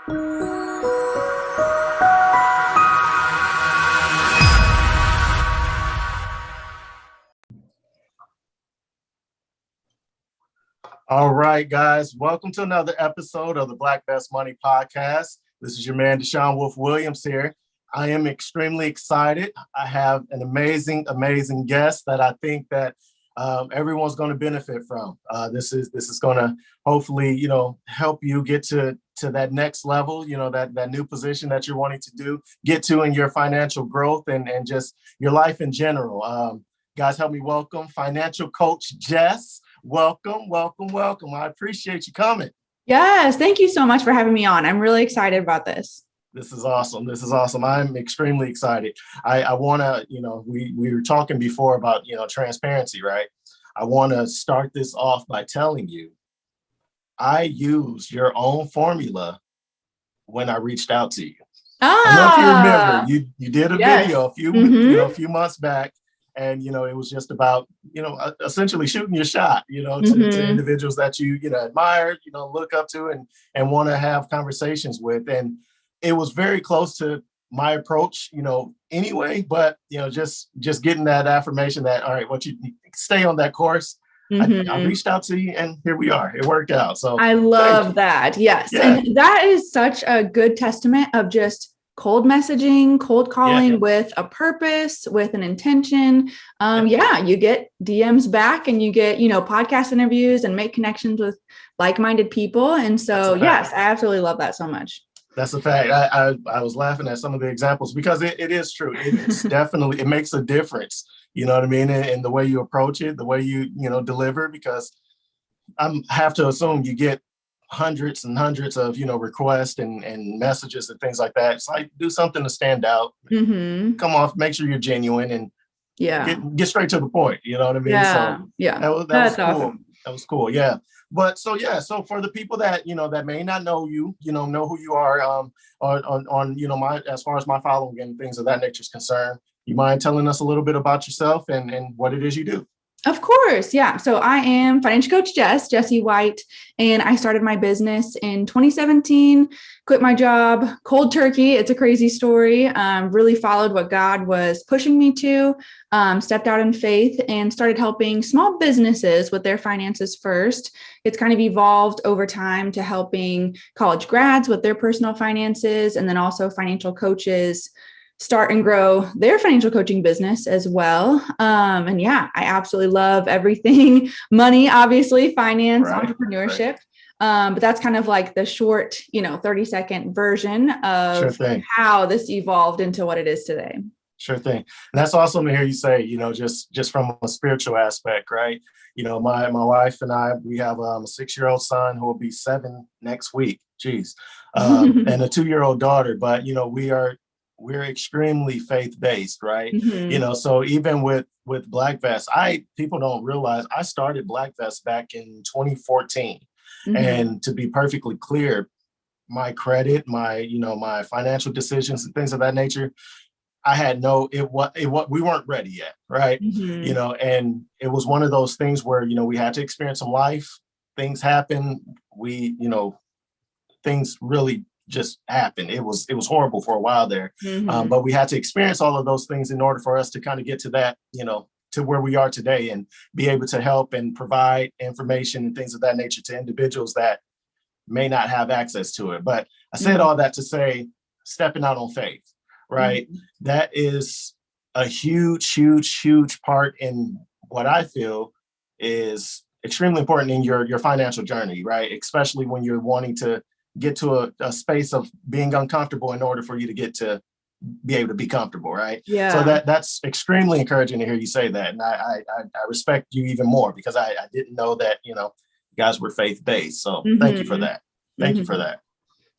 All right, guys, welcome to another episode of the Black Best Money Podcast. This is your man, Deshaun Wolf Williams here. I am extremely excited. I have an amazing guest that I think that everyone's going to benefit from. This is going to hopefully, help you get to that next level, that new position that you're wanting to get to in your financial growth and just your life in general. Guys, help me welcome Financial Coach Jess. Welcome. I appreciate you coming. Yes, thank you so much for having me on. I'm really excited about this. This is awesome. I'm extremely excited. I want to, we were talking before about, transparency, right? I want to start this off by telling you, I used your own formula when I reached out to you. I know if you remember, you did a video a few months back. And, it was just about, essentially shooting your shot, to individuals that you, admire, look up to and want to have conversations with. And it was very close to my approach, anyway, but, just getting that affirmation that, all right, what you stay on that course. I reached out to you and here we are. It worked out. So I love that. Yes. Yeah. And that is such a good testament of just cold messaging, cold calling with a purpose, with an intention. You get DMs back and you get, podcast interviews and make connections with like-minded people. And so, yes, I absolutely love that so much. That's a fact. I was laughing at some of the examples because it is true. It's definitely, it makes a difference. You know what I mean? In the way you approach it, the way you, deliver, because I have to assume you get hundreds and hundreds of, requests and messages and things like that. It's like, do something to stand out, come off, make sure you're genuine and get straight to the point. You know what I mean? That was cool. Awesome. That was cool. Yeah. But so for the people that, that may not know you, know who you are on as far as my following and things of that nature is concerned, you mind telling us a little bit about yourself and what it is you do? Of course. Yeah. So I am Financial Coach Jess, Jessie White, and I started my business in 2017, quit my job, cold turkey. It's a crazy story. Really followed what God was pushing me to, stepped out in faith and started helping small businesses with their finances first. It's kind of evolved over time to helping college grads with their personal finances, and then also financial coaches start and grow their financial coaching business as well. I absolutely love everything money, obviously, finance, entrepreneurship. But that's kind of like the short, 30-second version of how this evolved into what it is today. Sure thing. And that's awesome to hear you say, just from a spiritual aspect, right? My wife and I, we have a 6-year-old son who will be 7 next week. Geez. And a 2-year-old daughter. But, we're extremely faith-based, right? So even with Black Vest, people don't realize I started Black Vest back in 2014. And to be perfectly clear, my credit, my financial decisions and things of that nature, I had we weren't ready yet, right? And it was one of those things where, we had to experience some life, things happen, things really just happened. It was horrible for a while there. But we had to experience all of those things in order for us to kind of get to that, to where we are today and be able to help and provide information and things of that nature to individuals that may not have access to it. But I said all that to say, stepping out on faith, right? That is a huge part in what I feel is extremely important in your financial journey, right? Especially when you're wanting to get to a space of being uncomfortable in order for you to get to be able to be comfortable, right? Yeah. So that's extremely encouraging to hear you say that. And I respect you even more because I didn't know that, you guys were faith-based. So thank you for that. Thank you for that.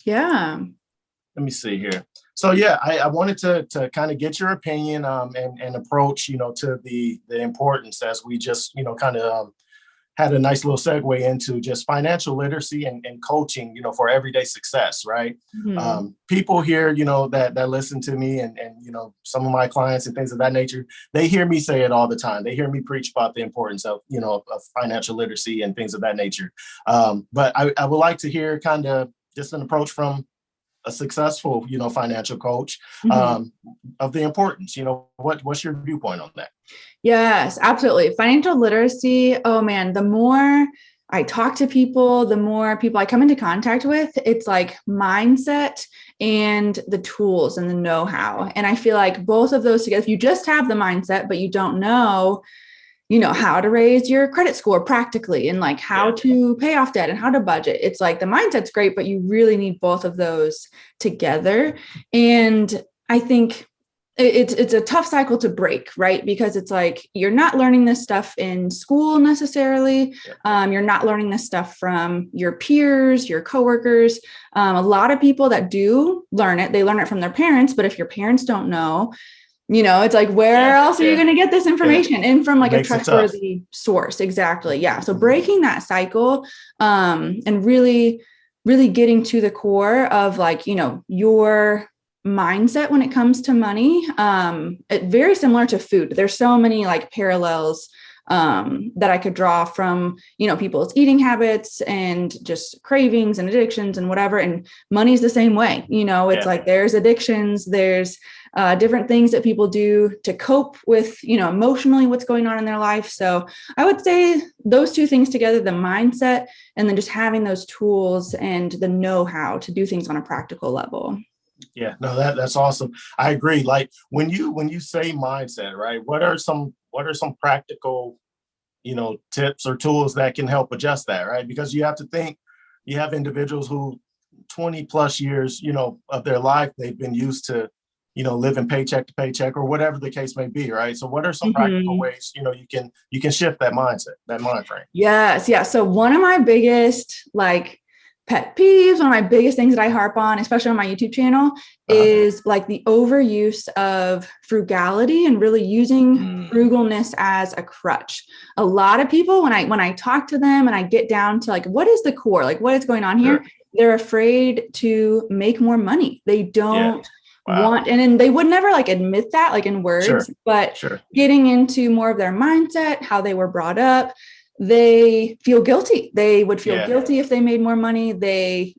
Yeah. Let me see here. So I wanted to kind of get your opinion and approach, to the importance as we just, kind of had a nice little segue into just financial literacy and coaching, for everyday success, right? People here, that listen to me and some of my clients and things of that nature, they hear me say it all the time. They hear me preach about the importance of, of financial literacy and things of that nature. But I would like to hear kind of just an approach from a successful, financial coach, Mhm. of the importance, what's your viewpoint on that? Yes, absolutely. Financial literacy. Oh man, the more I talk to people, the more people I come into contact with, it's like mindset and the tools and the know-how. And I feel like both of those together, if you just have the mindset, but you don't know, how to raise your credit score practically and like how Yeah. to pay off debt and how to budget. It's like the mindset's great, but you really need both of those together. And I think it's a tough cycle to break, right? Because it's like you're not learning this stuff in school necessarily. You're not learning this stuff from your peers, your coworkers. A lot of people that do learn it, they learn it from their parents. But if your parents don't know, it's like, where Yeah. else are you Yeah. going to get this Yeah. information? And from It like a makes it tough. trustworthy source. Exactly. Yeah. So breaking that cycle, and really, really getting to the core of like, your mindset when it comes to money. It very similar to food. There's so many like parallels that I could draw from, people's eating habits and just cravings and addictions and whatever. And money's the same way. It's like there's addictions, there's different things that people do to cope with, emotionally what's going on in their life. So I would say those two things together, the mindset and then just having those tools and the know-how to do things on a practical level. Yeah, no, that's awesome. I agree. Like when you say mindset, right? What are some practical, tips or tools that can help adjust that, right? Because you have to think, you have individuals who 20 plus years, of their life, they've been used to, living paycheck to paycheck or whatever the case may be, right? So what are some practical ways, you can shift that mindset, that mind frame? Yes. Yeah. So one of my biggest like pet peeves, one of my biggest things that I harp on, especially on my YouTube channel, is like the overuse of frugality and really using frugalness as a crutch. A lot of people, when I talk to them and I get down to like, what is the core, like what is going on here? They're afraid to make more money. They don't want, and then they would never like admit that like in words, but getting into more of their mindset, how they were brought up, they feel guilty. They would feel guilty if they made more money. They,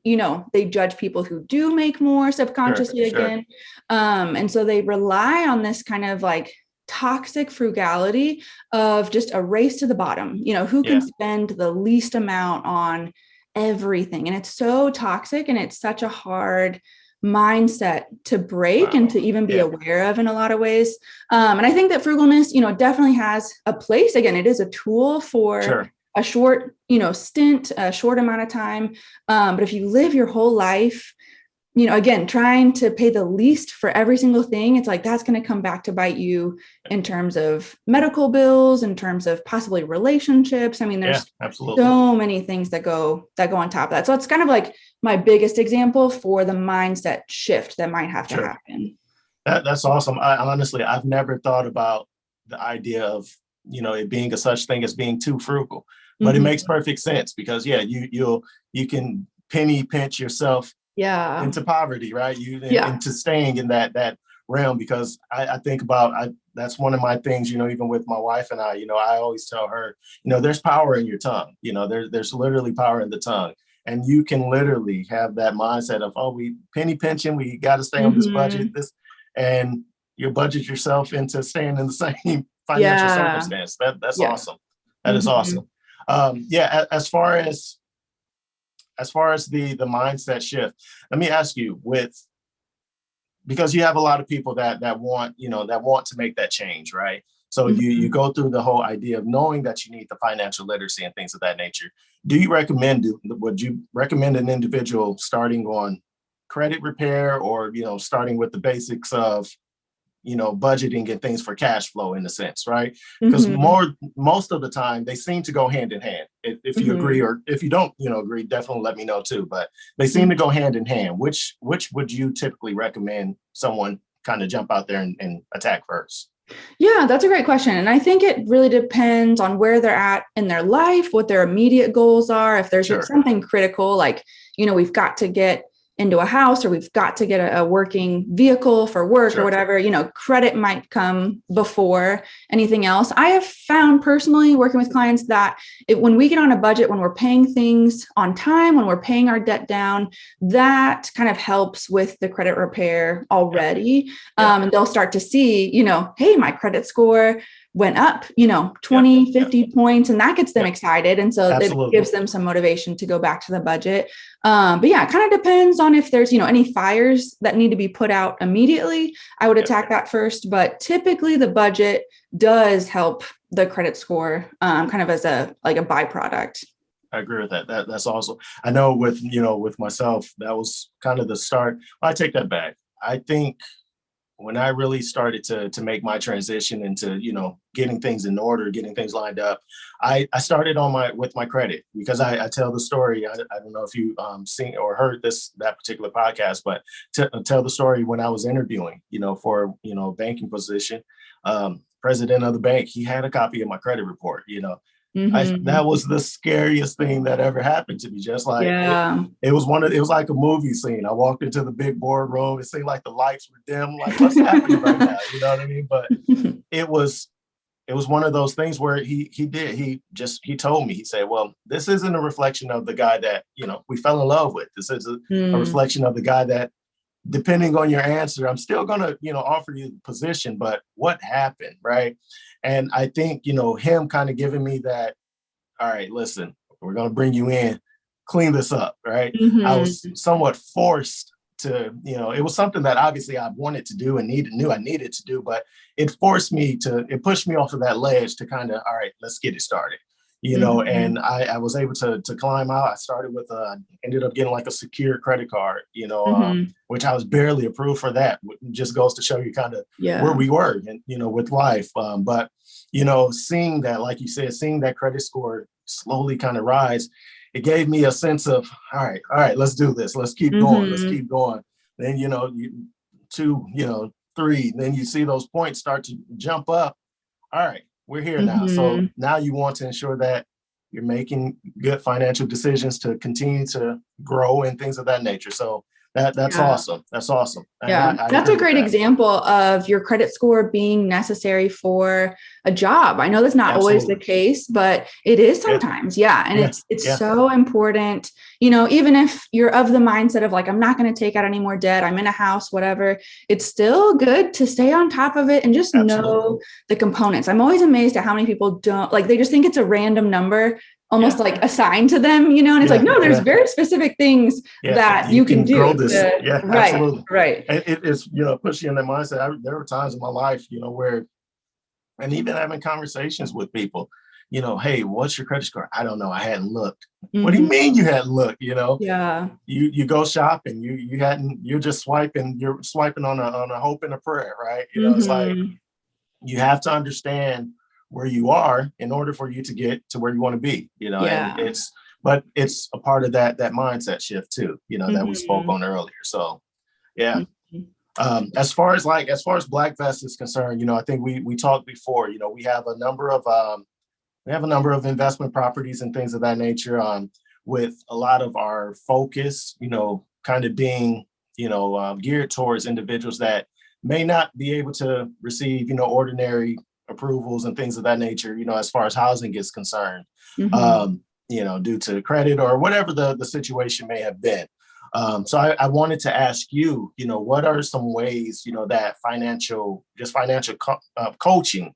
they judge people who do make more subconsciously again. And so they rely on this kind of like toxic frugality of just a race to the bottom, who can spend the least amount on everything. And it's so toxic and it's such a hard mindset to break and to even be aware of in a lot of ways. And I think that frugalness, definitely has a place. Again, it is a tool for a short, stint, a short amount of time. But if you live your whole life, again, trying to pay the least for every single thing, it's like that's going to come back to bite you in terms of medical bills, in terms of possibly relationships. I mean, there's so many things that go on top of that. So it's kind of like my biggest example for the mindset shift that might have to happen. That's awesome. I've never thought about the idea of, it being a such thing as being too frugal, but it makes perfect sense because you can penny pinch yourself into poverty, right? Into staying in that realm, because I think about, that's one of my things, even with my wife and I always tell her, there's power in your tongue, there's literally power in the tongue. And you can literally have that mindset of, oh, we penny pinching, we got to stay on this budget, and you budget yourself into staying in the same financial circumstance. That's awesome. That is awesome. As far as the mindset shift, let me ask you, because you have a lot of people that want to make that change, right? So you go through the whole idea of knowing that you need the financial literacy and things of that nature. Would you recommend an individual starting on credit repair, or, starting with the basics of, budgeting and things for cash flow in a sense, right? Because most of the time they seem to go hand in hand. If you agree, or if you don't, agree, definitely let me know too. But they seem to go hand in hand. Which would you typically recommend someone kind of jump out there and attack first? Yeah, that's a great question. And I think it really depends on where they're at in their life, what their immediate goals are. If there's something critical, like, we've got to get into a house, or we've got to get a working vehicle for work or whatever, credit might come before anything else. I have found personally working with clients that when we get on a budget, when we're paying things on time, when we're paying our debt down, that kind of helps with the credit repair already. And they'll start to see, hey, my credit score went up, 20, 50 points, and that gets them excited. And so it gives them some motivation to go back to the budget. But yeah, it kind of depends on if there's, any fires that need to be put out immediately. I would attack that first, but typically the budget does help the credit score kind of as a byproduct. I agree with that. That's awesome. I know with myself, that was kind of the start. I take that back. I think when I really started to make my transition into, getting things in order, getting things lined up, I started with my credit, because I tell the story. I don't know if you seen or heard that particular podcast, but tell the story when I was interviewing, for, a banking position, president of the bank, he had a copy of my credit report, that was the scariest thing that ever happened to me. Just like it was like a movie scene. I walked into the big boardroom. It seemed like the lights were dim. Like, what's happening right now? You know what I mean? But it was one of those things where he told me, he said, well, this isn't a reflection of the guy that, we fell in love with. This is a reflection of the guy that, depending on your answer, I'm still going to, offer you the position, but what happened, right? And I think, him kind of giving me that, all right, listen, we're going to bring you in, clean this up, right? I was somewhat forced to, it was something that obviously I wanted to do and knew I needed to do, but it pushed me off of that ledge to kind of, all right, let's get it started. And I was able to climb out. I started with ended up getting like a secure credit card, which I was barely approved for that. Just goes to show you kind of where we were and, with life. But, seeing that, like you said, seeing that credit score slowly kind of rise, it gave me a sense of, all right, let's do this. Let's keep going. Let's keep going. Then, 2, 3, then you see those points start to jump up. All right. We're here now. So now you want to ensure that you're making good financial decisions to continue to grow and things of that nature. So that's awesome. That's awesome. Yeah, that's a great example of your credit score being necessary for a job. I know that's not always the case, but it is sometimes. And it's so important, even if you're of the mindset of like, I'm not going to take out any more debt, I'm in a house, whatever, it's still good to stay on top of it and just know the components. I'm always amazed at how many people don't, like, they just think it's a random number, almost like assigned to them, and it's like, no, there's very specific things that you can do. Absolutely. Right. It's, puts you in that mindset. There were times in my life, where, and even having conversations with people, hey, what's your credit score? I don't know. I hadn't looked. What do you mean you hadn't looked? You go shopping, you're just swiping, on a hope and a prayer, right? It's like, you have to understand where you are in order for you to get to where you want to be, and it's a part of that mindset shift too, that we spoke on earlier. So, as far as BlackVest is concerned, I think we talked before, we have a number of investment properties and things of that nature, with a lot of our focus, kind of being, geared towards individuals that may not be able to receive, ordinary approvals and things of that nature, as far as housing is concerned, due to credit or whatever the situation may have been. So I wanted to ask you, what are some ways, that financial coaching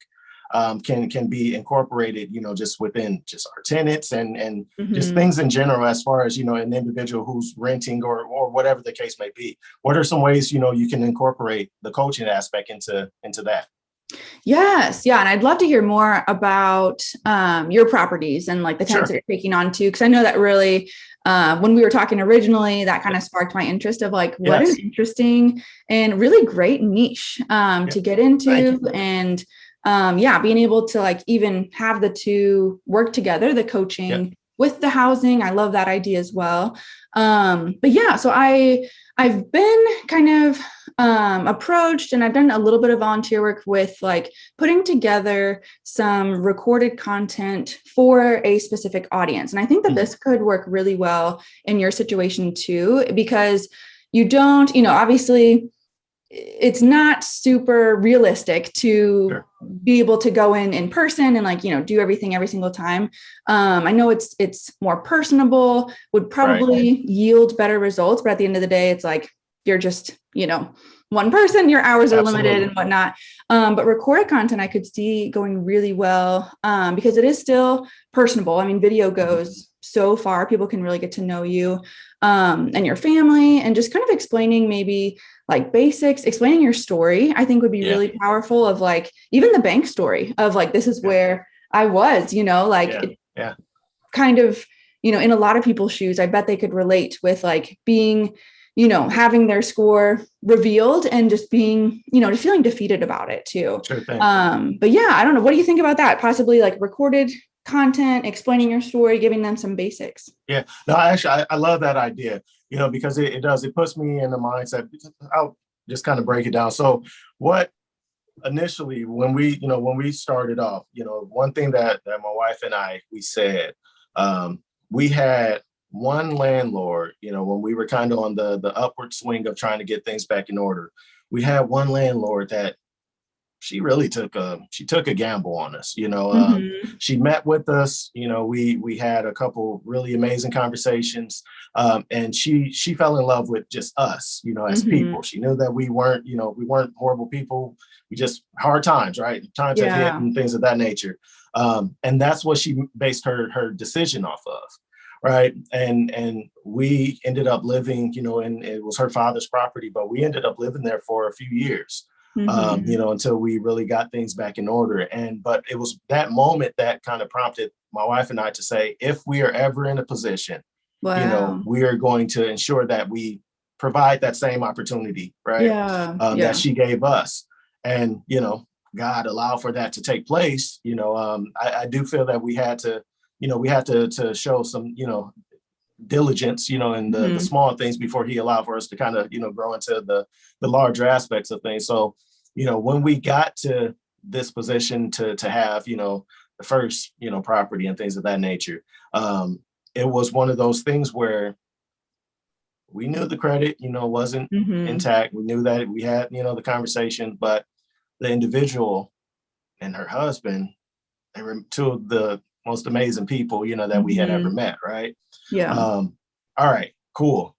can be incorporated, just within just our tenants and just things in general, as far as, an individual who's renting or whatever the case may be. What are some ways, you can incorporate the coaching aspect into that? Yes. Yeah. And I'd love to hear more about your properties and like the tenants that you're taking on too. Cause I know that really, when we were talking originally, that kind of sparked my interest of like, what an interesting and really great niche to get into. And being able to like even have the two work together, the coaching with the housing. I love that idea as well. So I've been kind of approached, and I've done a little bit of volunteer work with like putting together some recorded content for a specific audience. And I think that this could work really well in your situation too, because you don't, obviously it's not super realistic to be able to go in person and like, do everything every single time. I know it's more personable, would probably yield better results, but at the end of the day, it's like, you're just, one person, your hours are limited and whatnot. But recorded content, I could see going really well because it is still personable. I mean, video goes so far, people can really get to know you and your family, and just kind of explaining maybe like basics, explaining your story, I think would be really powerful, of like, even the bank story of like, this is where I was, kind of, in a lot of people's shoes, I bet they could relate with like being, having their score revealed and just being, just feeling defeated about it too. Sure thing. But yeah, I don't know. What do you think about that? Possibly like recorded content, explaining your story, giving them some basics. Yeah, no, actually, I love that idea, because it puts me in the mindset. I'll just kind of break it down. So what initially, when we started off, one thing that my wife and we said, we had one landlord, when we were kind of on the upward swing of trying to get things back in order, we had one landlord that she really took a gamble on us. She met with us, we had a couple really amazing conversations, and she fell in love with just us, as people. She knew that we weren't horrible people. We just hard times, right? Times have hit and things of that nature. And that's what she based her decision off of. Right. And we ended up living, and it was her father's property, but we ended up living there for a few years. Until we really got things back in order. But it was that moment that kind of prompted my wife and I to say, if we are ever in a position, we are going to ensure that we provide that same opportunity, right? That she gave us. And, God allowed for that to take place. I do feel that we had to show some, diligence, in the small things before he allowed for us to kind of, grow into the larger aspects of things. So, when we got to this position to have, the first, property and things of that nature, it was one of those things where we knew the credit, wasn't intact. We knew that we had, the conversation, but the individual and her husband, they were two of the most amazing people, that we had ever met. Right. Yeah. All right, cool.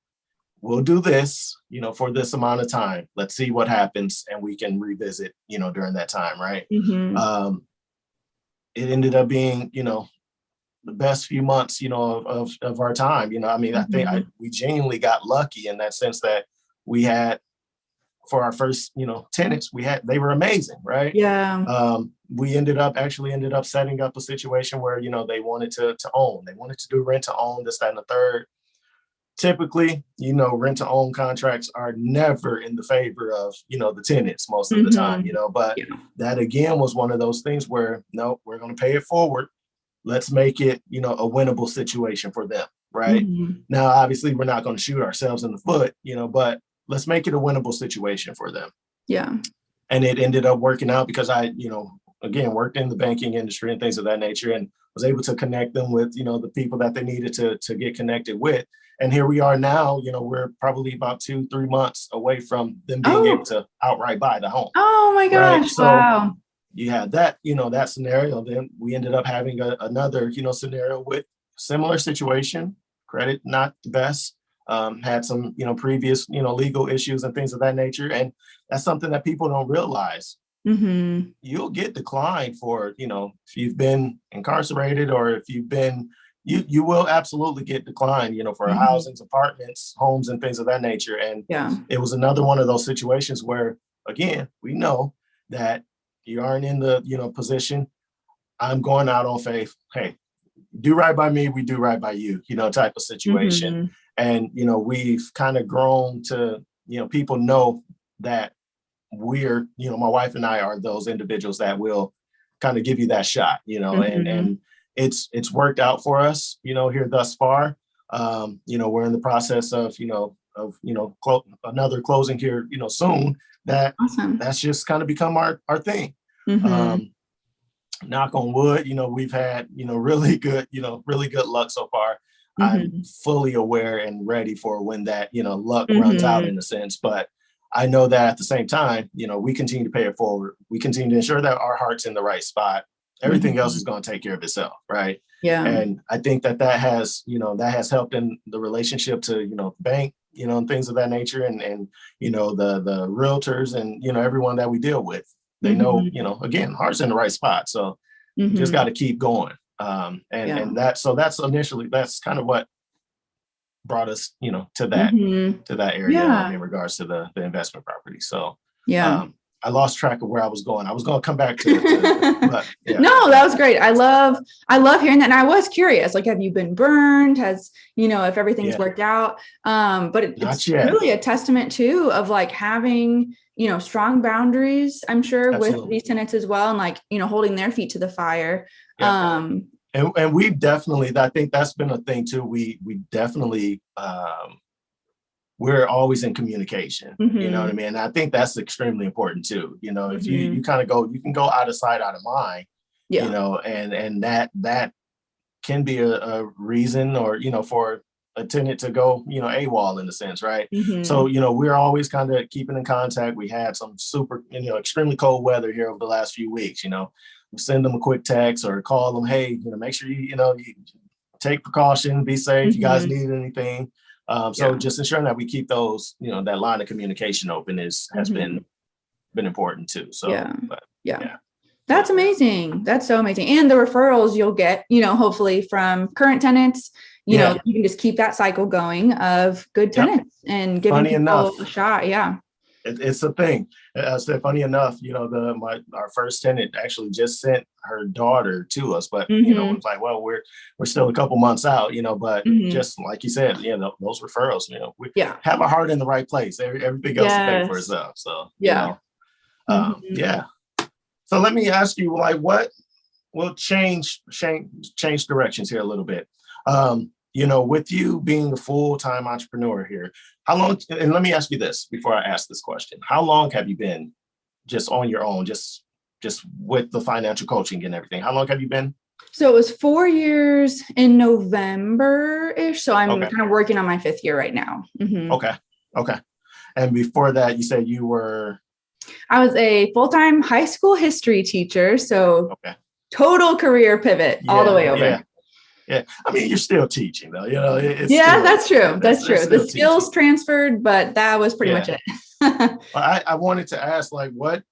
We'll do this, for this amount of time. Let's see what happens, and we can revisit, during that time. Right. It ended up being, the best few months, of our time. I mean, I think we genuinely got lucky in that sense that we had, for our first, tenants, they were amazing. Right. Yeah. We ended up setting up a situation where, they wanted to own. They wanted to do rent to own, this, that, and the third. Typically, rent to own contracts are never in the favor of, the tenants most of the time, but that again was one of those things where, no, we're going to pay it forward. Let's make it, a winnable situation for them. Right. Now, obviously, we're not going to shoot ourselves in the foot, but let's make it a winnable situation for them. Yeah. And it ended up working out because I, again, worked in the banking industry and things of that nature, and was able to connect them with, the people that they needed to get connected with. And here we are now, we're probably about 2-3 months away from them being able to outright buy the home. Oh my gosh. Right? So wow. You had that, that scenario. Then we ended up having another, scenario with similar situation, credit not the best, had some, previous, legal issues and things of that nature. And that's something that people don't realize. You'll get declined for, if you've been incarcerated, or if you've been, you will absolutely get declined, for housings, apartments, homes, and things of that nature. And it was another one of those situations where, again, we know that you aren't in the, position. I'm going out on faith. Hey, do right by me, we do right by you, type of situation. And, we've kind of grown to, people know that we're, my wife and I are those individuals that will kind of give you that shot, and it's worked out for us, here thus far. We're in the process of, another closing here, soon. That's just kind of become our thing. Knock on wood, we've had, really good luck so far. I'm Mhm. fully aware and ready for when that, luck runs out Mhm. in a sense. But I know that at the same time, we continue to pay it forward. We continue to ensure that our heart's in the right spot. Everything else Mhm. is going to take care of itself, right? Yeah. And I think that has, that has helped in the relationship to, bank, and things of that nature, and the realtors and everyone that we deal with. They know, Mhm. again, heart's in the right spot. So you just got Mhm. to keep going. And Yeah. and that's kind of what brought us, to that Mhm. area Yeah. in regards to the investment property. So Yeah. I lost track of where I was going. I was going to come back to but yeah, No, that was great. that's that. I love hearing that. And I was curious, like, have you been burned? Has, if everything's Yeah, worked out? But not it's yet. really a testament too of like having, strong boundaries, I'm sure, with Absolutely. these tenants as well. And like, holding their feet to the fire. Yeah. And we definitely, I think that's been a thing too. We definitely, we're always in communication. You know what I Mhm. mean? And I think that's extremely important too. If you Mhm. kind of you can go out of sight, out of mind, Yeah. and that can be a reason, or for a tenant to go AWOL in a sense, right? So Mhm. we're always kind of keeping in contact. We had some super extremely cold weather here over the last few weeks. We send them a quick text or call them, hey, make sure you take precaution, be safe. You guys Mhm. need anything? So Yeah. just ensuring that we keep those that line of communication open has Mhm. been important too. So Yeah. but Yeah. yeah. That's So amazing. That's so amazing. And the referrals you'll get, hopefully from current tenants, yeah. you can just keep that cycle going of good Yep. tenants and giving Funny people enough, a shot. Yeah. it's a thing. So funny enough, our first tenant actually just sent her daughter to us, but Mm-hmm. it's like, well, we're still a couple months out, but Mm-hmm. just like you said, those referrals, we Yeah. have our heart in the right place. Everything else will pay for Yes. itself. So, Yeah. Mm-hmm. yeah. So let me ask you, like, what will change directions here a little bit? With you being a full-time entrepreneur here, how long, and let me ask you this before I ask this question. How long have you been just on your own, just with the financial coaching and everything? How long have you been? So it was 4 years in November-ish. So I'm Okay. kind of working on my fifth year right now. Mm-hmm. Okay. Okay. And before that, you said you were I was a full-time high school history teacher. So okay. total career pivot all the Yeah. way over. Yeah. Yeah. I mean, you're still teaching though, it's Yeah, still, that's true. That's that's true. The still teaching. skills transferred, but that was pretty much Yeah. it. But I wanted to ask, like, what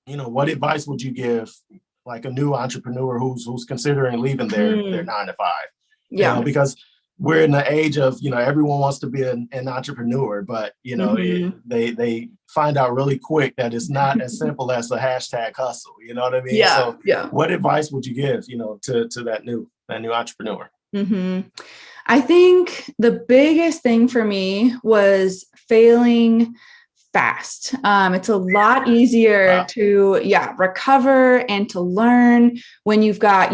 advice would you give like a new entrepreneur who's considering leaving their Mm, 9 to 5? yeah. Because we're in the age of, everyone wants to be an entrepreneur, but Mhm. they find out really quick that it's not as simple as the hashtag hustle. You know what I mean? Yeah. So Yeah. what advice would you give, to that new entrepreneur? hmm I think the biggest thing for me was failing fast. It's a lot easier Wow. to, recover and to learn when you've got,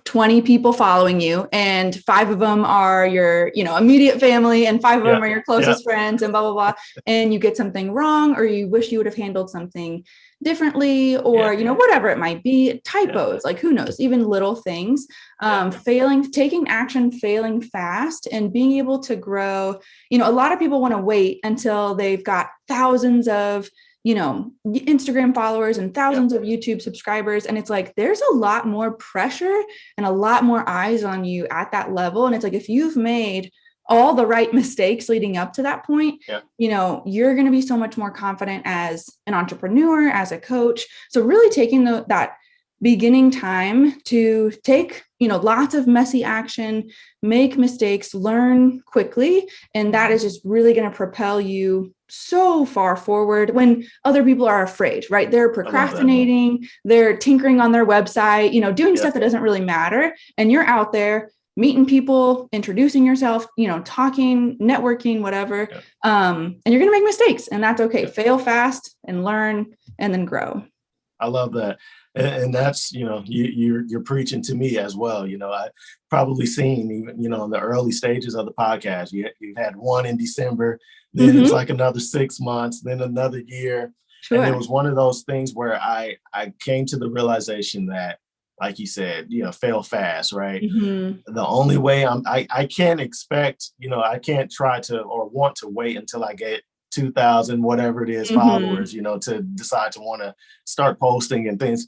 20 people following you and five of them are your immediate family and five of Yeah. them are your Yeah. closest friends and blah blah blah, and you get something wrong or you wish you would have handled something differently, or Yeah. whatever it might be, Yeah. typos, like who knows, even little things. Yeah. Failing, taking action, failing fast, and being able to grow. A lot of people want to wait until they've got thousands of Instagram followers and Yeah. thousands of YouTube subscribers. And it's like, there's a lot more pressure and a lot more eyes on you at that level. And it's like, if you've made all the right mistakes leading up to that point, Yeah. you're going to be so much more confident as an entrepreneur, as a coach. So really taking that beginning time to take, lots of messy action, make mistakes, learn quickly. And that is just really going to propel you so far forward when other people are afraid, right? They're I love that. procrastinating, they're tinkering on their website, doing Yeah. stuff that doesn't really matter. And you're out there meeting people, introducing yourself, talking, networking, whatever. Yeah. And you're going to make mistakes, and that's okay. Yeah. Fail fast and learn and then grow. I love that. And that's, you're preaching to me as well. I probably seen even, in the early stages of the podcast, you had one in December, then it was like another 6 months, then another year. And it Sure. was one of those things where I came to the realization that like you said, fail fast, right? Mhm. The only way I can't expect, I can't try to or want to wait until I get 2,000, whatever it is, Mhm. followers, to decide to want to start posting and things.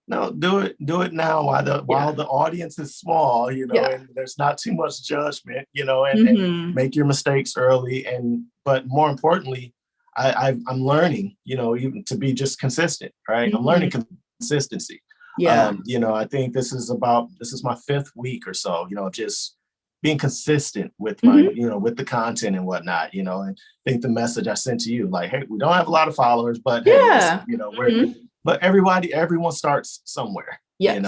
No, do it now Yeah. while the audience is small, Yeah. and there's not too much judgment, and Mhm. make your mistakes early. But more importantly, I'm learning, even to be just consistent, right? I'm learning Mhm. consistency. Yeah. I think this is my fifth week or so, of just being consistent with my, Mhm. with the content and whatnot, and I think the message I sent to you, like, hey, we don't have a lot of followers, but hey, listen, Yeah. Mhm. but everyone starts somewhere, Yes. and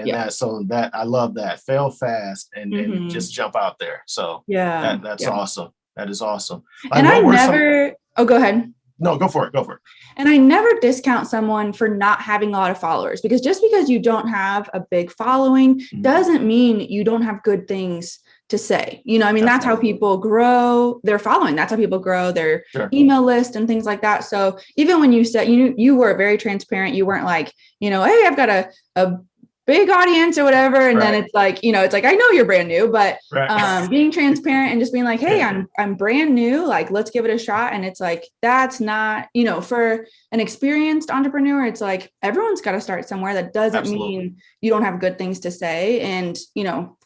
Yeah. that I love that. Fail fast and Mhm. just jump out there. So Yeah. that's Yeah. awesome. That is awesome. Like, And I what were some? never Oh, go ahead. No, go for it. Go for it. And I never discount someone for not having a lot of followers, because just because you don't have a big following Mhm. doesn't mean you don't have good things to say. I mean, that's how Absolutely. people grow their following. That's how people grow their Sure. email list and things like that. So even when you said you were very transparent, you weren't like, hey, I've got a big audience or whatever. And then Right. it's like, I know you're brand new, but Right. being transparent and just being like, hey, Yeah. I'm brand new, like, let's give it a shot. And it's like, that's not, for an experienced entrepreneur, it's like, everyone's got to start somewhere. That doesn't Absolutely. mean you don't have good things to say, and,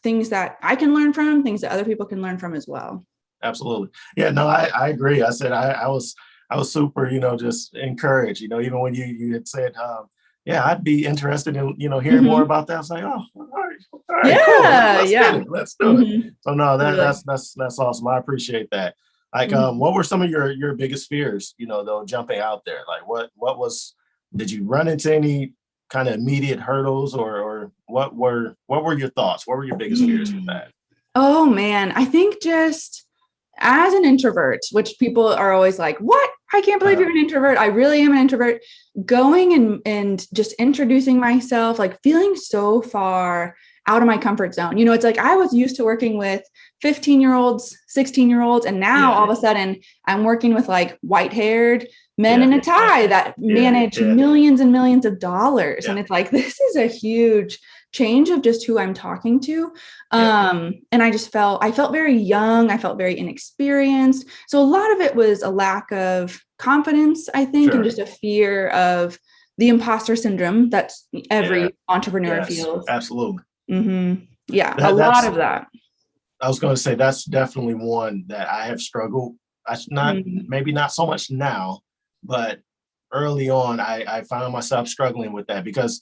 things that I can learn from, things that other people can learn from as well. Absolutely. Yeah, no, I agree. I said I was super, just encouraged, even when you had said, yeah, I'd be interested in, hearing more Mhm. about that. I was like, oh, all right, cool. Yeah. Let's get Yeah. it. Let's do it. Mhm. So no, Totally. that's awesome. I appreciate that. Like, Mhm. what were some of your biggest fears, though, jumping out there? Like, did you run into any kind of immediate hurdles, or what were your thoughts? What were your biggest fears with that? Oh man, I think just as an introvert, which people are always like, what? I can't believe Uh, you're an introvert. I really am an introvert. Going and just introducing myself, like feeling so far out of my comfort zone. It's like I was used to working with 15-year-olds, 16-year-olds, and now yeah, all of a sudden I'm working with like white-haired men yeah, in a tie that yeah, manage yeah, millions and millions of dollars. yeah, And it's like, this is a huge change of just who I'm talking to. yeah. And I felt very young. I felt very inexperienced. So a lot of it was a lack of confidence, I think, and Sure. just a fear of the imposter syndrome that Yeah. every entrepreneur Yes. feels. Absolutely. Yeah, a That lot that's of that. I was going to say that's definitely one that I have struggled. I not Mhm. maybe not so much now, but early on, I found myself struggling with that because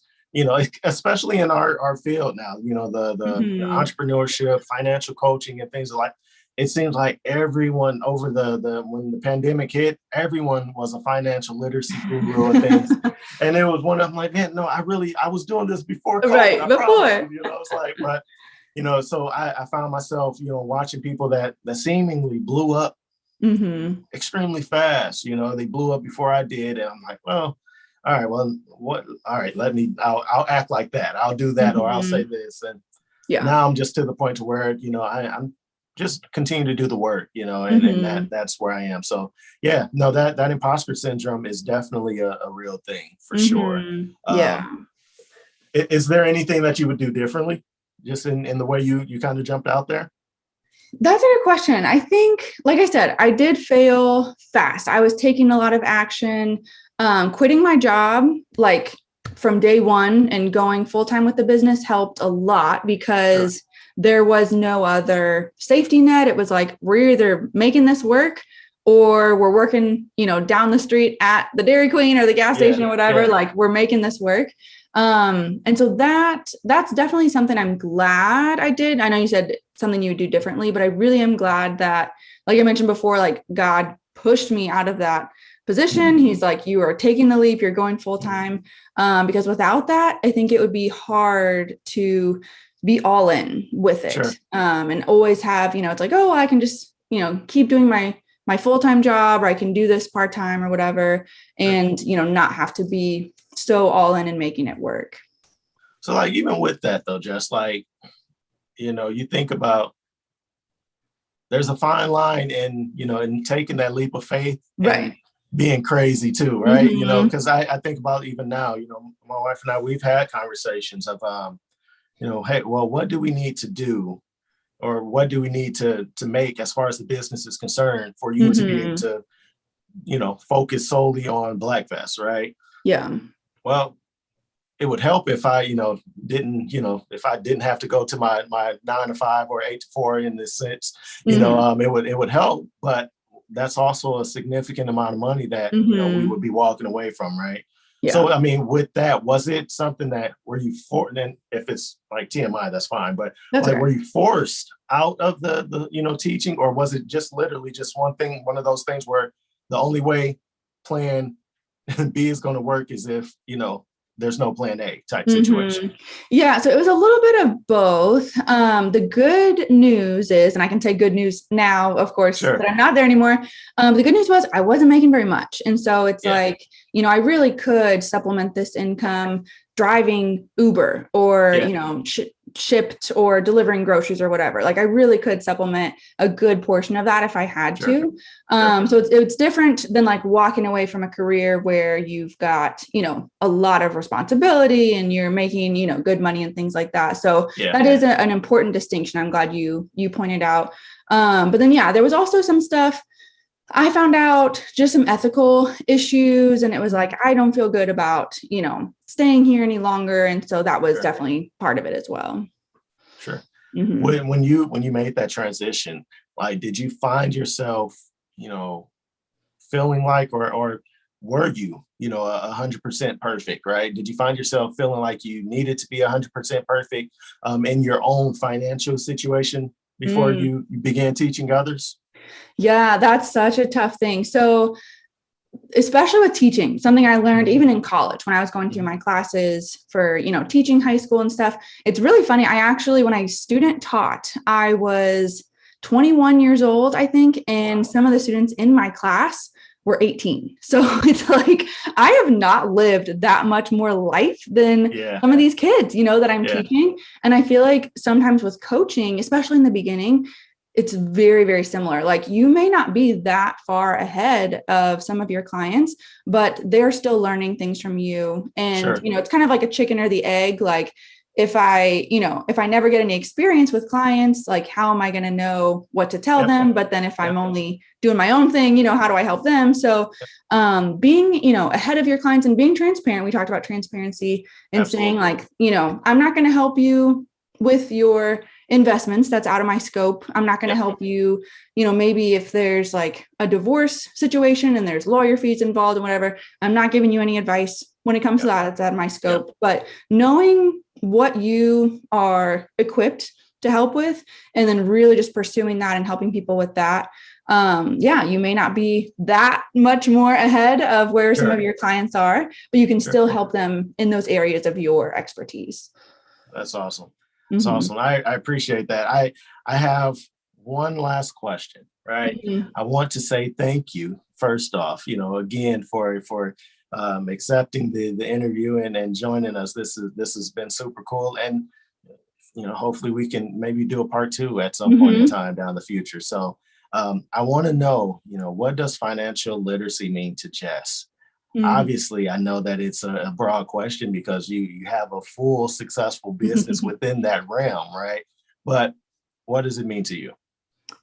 especially in our field now, the Mhm. entrepreneurship, financial coaching, and things like. It seems like everyone over the when the pandemic hit, everyone was a financial literacy guru and things. And it was one of them like, man, no, I was doing this before COVID. Right, I promise you. before. It's like, but so I found myself, watching people that seemingly blew up Mhm. extremely fast. They blew up before I did, and I'm like, well, all right, well, what? All right, I'll act like that. I'll do that, or I'll say Mhm. this, and Yeah. now I'm just to the point to where I'm just continue to do the work, and Mhm. that's where I am. So yeah, no, that imposter syndrome is definitely a real thing for sure. Mhm. Yeah. Um, is there anything that you would do differently, just in the way you kind of jumped out there? That's a good question. I think, like I said, I did fail fast. I was taking a lot of action, quitting my job like from day one and going full time with the business helped a lot Sure. because there was no other safety net. It was like, we're either making this work or we're working, down the street at the Dairy Queen or the gas Yeah. station or whatever. Yeah. Like, we're making this work. And so that's definitely something I'm glad I did. I know you said something you would do differently, but I really am glad that, like I mentioned before, like God pushed me out of that position. Mhm. He's like, you are taking the leap, you're going full time. Because without that, I think it would be hard to be all in with Sure. it. And always have, it's like, oh, I can just, keep doing my full-time job, or I can do this part-time or whatever, Sure. and not have to be so all in and making it work. So, like, even with that though, just like, you think about, there's a fine line in taking that leap of faith and Right. being crazy too, right? You know, Mm-hmm. because I think about even now, you know, my wife and I, we've had conversations of, you know, hey, well, what do we need to do, or what do we need to make as far as the business is concerned for you to be able Mm-hmm. to, you know, focus solely on Black Vest, right? Yeah. Well, it would help if I, you know, didn't, you know, if I didn't have to go to my 9 to 5 or 8 to 4 in this sense, you know, Mm-hmm. it would help, but that's also a significant amount of money that, you know, we would Mm-hmm. be walking away from, right? Yeah. So, I mean, with that, was it something that were you for? And if it's like TMI, that's fine. But That's like, okay. were you forced out of the you know teaching, or was it just literally just one thing, one of those things where the only way plan B is going to work is if you know there's no plan A type situation. Yeah, so it was a little bit of both. The good news is, and I can say good news now, of course, Sure. that I'm not there anymore. The good news was I wasn't making very much. And so it's Yeah. like, I really could supplement this income driving Uber or, Yeah. shipped or delivering groceries or whatever. Like I really could supplement a good portion of that if I had Sure. to. Sure. So it's different than like walking away from a career where you've got, a lot of responsibility and you're making, good money and things like that. So Yeah. that is an important distinction. I'm glad you pointed out. But then, yeah, there was also some stuff I found out, just some ethical issues. And it was like, I don't feel good about, staying here any longer. And so that was Sure. definitely part of it as well. Sure. Mm-hmm. When you made that transition, like, did you find yourself, you know, feeling like, or were you, you know, 100% perfect, right? Did you find yourself feeling like you needed to be 100% perfect in your own financial situation before Mm. you began teaching others? Yeah, that's such a tough thing. So especially with teaching, something I learned Mhm. even in college when I was going through my classes for, teaching high school and stuff. It's really funny. I actually, when I student taught, I was 21 years old, I think, and some of the students in my class were 18. So it's like I have not lived that much more life than Yeah. some of these kids, that I'm Yeah. teaching. And I feel like sometimes with coaching, especially in the beginning, it's very, very similar. Like you may not be that far ahead of some of your clients, but they're still learning things from you. And, Sure. it's kind of like a chicken or the egg. Like if I never get any experience with clients, like how am I going to know what to tell Yep. them? But then if I'm Yep. only doing my own thing, how do I help them? So being, ahead of your clients and being transparent, we talked about transparency and saying Absolutely. like, I'm not going to help you with your investments. That's out of my scope. I'm not going to Yep. help you, maybe if there's like a divorce situation and there's lawyer fees involved and whatever, I'm not giving you any advice when it comes to Yep. that. It's out of my Yep. scope. But knowing what you are equipped to help with, and then really just pursuing that and helping people with that. Yeah, you may not be that much more ahead of where some of Sure. your clients are, but you can Sure. still help them in those areas of your expertise. That's awesome. That's Mm-hmm. awesome. I appreciate that. I have one last question, right? Mm-hmm. I want to say thank you first off, you know, again for accepting the interview and joining us. This has been super cool, and you know, hopefully we can maybe do a part two at some point in Mm-hmm. time down the future. So I want to know, you know, what does financial literacy mean to Jess? Obviously, I know that it's a broad question because you have a full successful business Mm-hmm. within that realm, right? But what does it mean to you?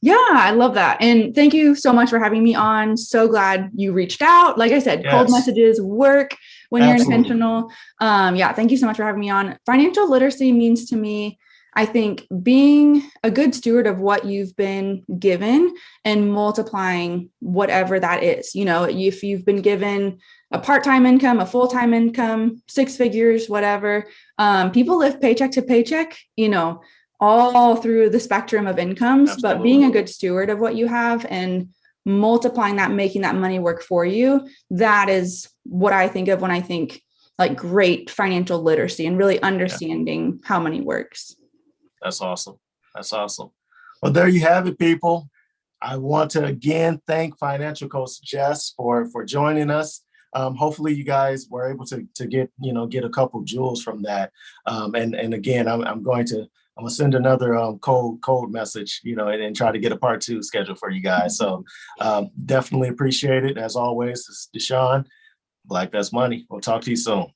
Yeah, I love that. And thank you so much for having me on. So glad you reached out. Like I said, cold Yes, messages work when you're absolutely. intentional. Yeah, thank you so much for having me on. Financial literacy means to me, I think, being a good steward of what you've been given and multiplying whatever that is. If you've been given a part-time income, a full-time income, six figures, whatever, people live paycheck to paycheck, all through the spectrum of incomes, but being Absolutely. a good steward of what you have and multiplying that, making that money work for you, that is what I think of when I think like great financial literacy and really Yeah, understanding how money works. that's awesome. That's awesome. Well, there you have it, people. I want to again thank Financial Coach Jess for joining us. Hopefully, you guys were able to get a couple jewels from that. And again, I'm going to I'm gonna send another cold message, and try to get a part 2 scheduled for you guys. So definitely appreciate it. As always, this is Deshaun, Black Best Money. We'll talk to you soon.